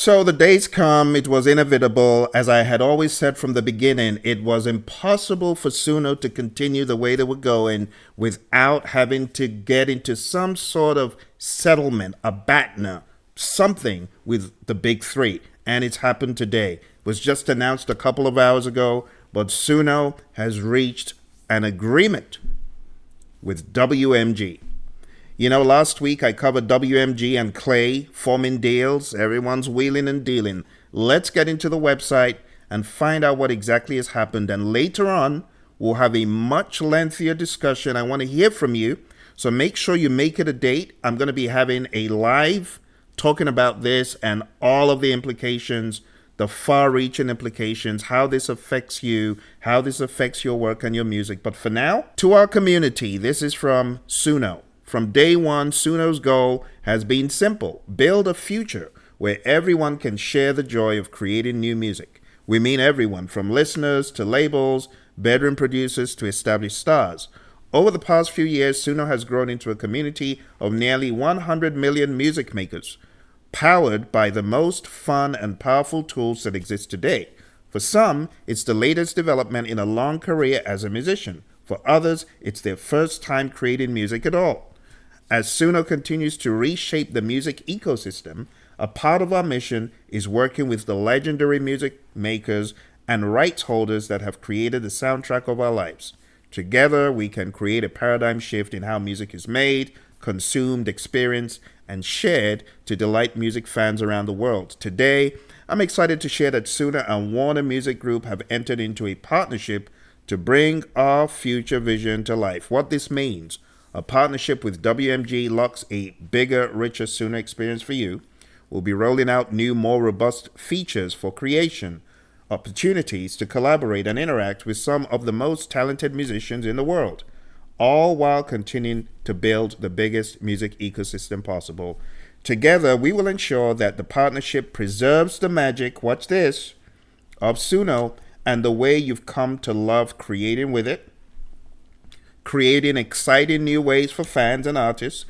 So the days come, it was inevitable. As I had always said from the beginning, it was impossible for Suno to continue the way they were going without having to get into some sort of settlement, a BATNA, something with the big three. And it's happened today. It was just announced a couple of hours ago, but Suno has reached an agreement with WMG. You know, last week I covered WMG and Clay forming deals. Everyone's wheeling and dealing. Let's get into the website and find out what exactly has happened. And later on, we'll have a much lengthier discussion. I want to hear from you. So make sure you make it a date. I'm going to be having a live talking about this and all of the implications, the far-reaching implications, how this affects you, how this affects your work and your music. But for now, to our community, this is from Suno. From day one, Suno's goal has been simple: build a future where everyone can share the joy of creating new music. We mean everyone, from listeners to labels, bedroom producers to established stars. Over the past few years, Suno has grown into a community of nearly 100 million music makers, powered by the most fun and powerful tools that exist today. For some, it's the latest development in a long career as a musician. For others, it's their first time creating music at all. As Suno continues to reshape the music ecosystem, a part of our mission is working with the legendary music makers and rights holders that have created the soundtrack of our lives. Together, we can create a paradigm shift in how music is made, consumed, experienced, and shared to delight music fans around the world. Today, I'm excited to share that Suno and Warner Music Group have entered into a partnership to bring our future vision to life. What this means: a partnership with WMG locks a bigger, richer Suno experience for you. We'll be rolling out new, more robust features for creation, opportunities to collaborate and interact with some of the most talented musicians in the world, all while continuing to build the biggest music ecosystem possible. Together, we will ensure that the partnership preserves the magic, watch this, of Suno and the way you've come to love creating with it, creating exciting new ways for fans and artists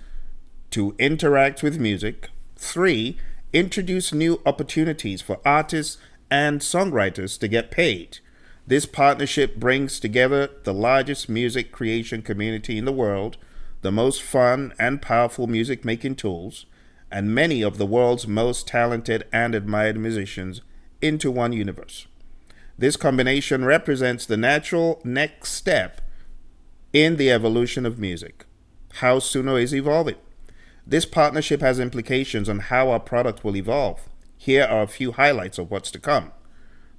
to interact with music. 3, introduce new opportunities for artists and songwriters to get paid. This partnership brings together the largest music creation community in the world, the most fun and powerful music making tools, and many of the world's most talented and admired musicians into one universe. This combination represents the natural next step in the evolution of music, how Suno is evolving. This partnership has implications on how our product will evolve. Here are a few highlights of what's to come.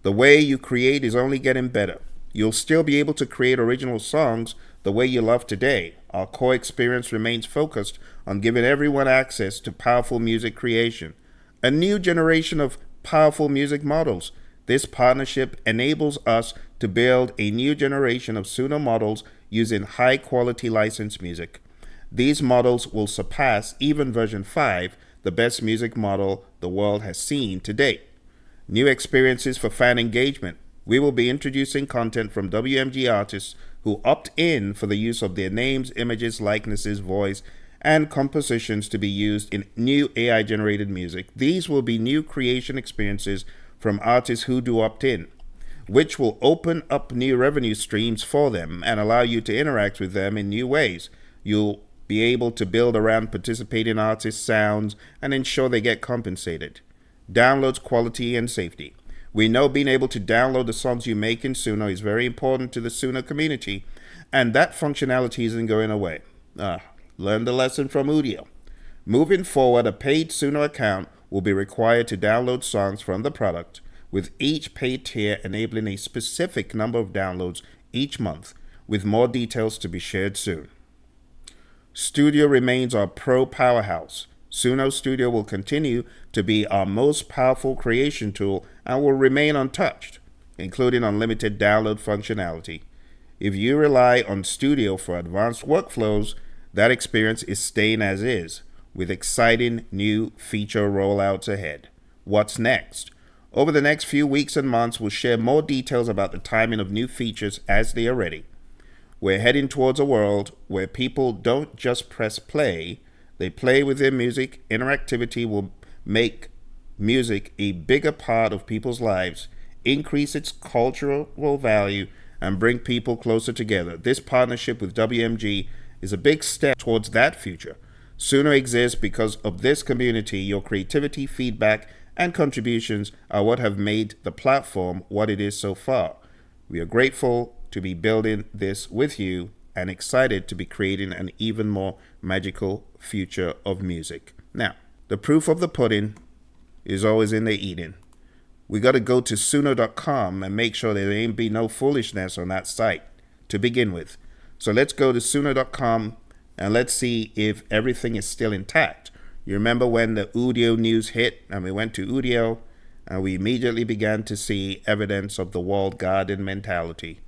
The way you create is only getting better. You'll still be able to create original songs the way you love today. Our core experience remains focused on giving everyone access to powerful music creation, a new generation of powerful music models. This partnership enables us to build a new generation of Suno models using high-quality licensed music. These models will surpass even version 5, the best music model the world has seen to date. New experiences for fan engagement. We will be introducing content from WMG artists who opt in for the use of their names, images, likenesses, voice, and compositions to be used in new AI-generated music. These will be new creation experiences from artists who do opt in, which will open up new revenue streams for them and allow you to interact with them in new ways. You'll be able to build around participating artists' sounds and ensure they get compensated. Downloads, quality, and safety. We know being able to download the songs you make in Suno is very important to the Suno community, and that functionality isn't going away. Learn the lesson from Udio. Moving forward, a paid Suno account will be required to download songs from the product, with each paid tier enabling a specific number of downloads each month, with more details to be shared soon. Studio remains our pro powerhouse. Suno Studio will continue to be our most powerful creation tool and will remain untouched, including unlimited download functionality. If you rely on Studio for advanced workflows, that experience is staying as is, with exciting new feature rollouts ahead. What's next? Over the next few weeks and months, we'll share more details about the timing of new features as they are ready. We're heading towards a world where people don't just press play, they play with their music. Interactivity will make music a bigger part of people's lives, increase its cultural value, and bring people closer together. This partnership with WMG is a big step towards that future. Suno exists because of this community. Your creativity, feedback, and contributions are what have made the platform what it is so far. We are grateful to be building this with you and excited to be creating an even more magical future of music. Now, the proof of the pudding is always in the eating. We got to go to Suno.com and make sure there ain't be no foolishness on that site to begin with. So let's go to Suno.com and let's see if everything is still intact. You remember when the Udio news hit and we went to Udio and we immediately began to see evidence of the walled garden mentality.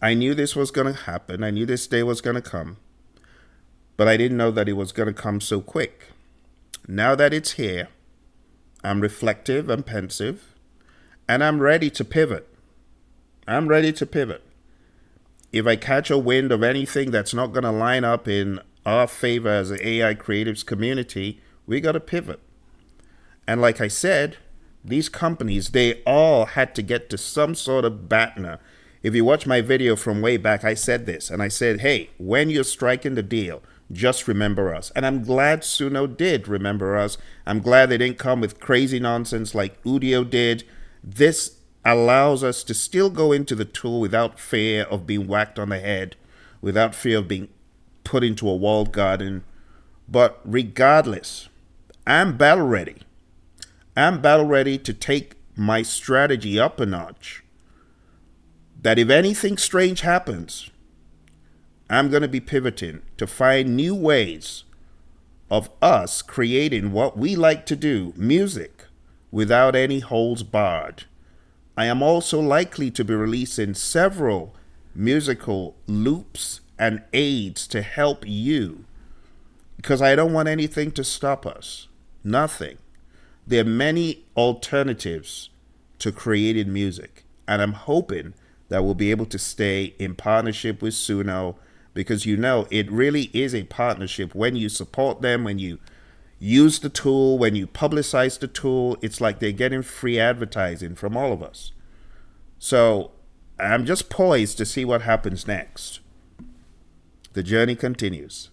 I knew this was going to happen. I knew this day was going to come. But I didn't know that it was going to come so quick. Now that it's here, I'm reflective and pensive, and I'm ready to pivot. I'm ready to pivot. If I catch a wind of anything that's not going to line up in our favor as an AI creatives community, we got to pivot. And like I said, these companies, they all had to get to some sort of BATNA. If you watch my video from way back, I said this, and I said, hey, when you're striking the deal, just remember us. And I'm glad Suno did remember us. I'm glad they didn't come with crazy nonsense like Udio did. This allows us to still go into the tool without fear of being whacked on the head, without fear of being put into a walled garden. But regardless, I'm battle ready. I'm battle ready to take my strategy up a notch. That if anything strange happens, I'm going to be pivoting to find new ways of us creating what we like to do, music, without any holds barred. I am also likely to be releasing several musical loops and aids to help you because I don't want anything to stop us. Nothing. There are many alternatives to creating music, and I'm hoping that we'll be able to stay in partnership with Suno because it really is a partnership. When you support them, when you use the tool, when you publicize the tool, it's like they're getting free advertising from all of us. So I'm just poised to see what happens next. The journey continues.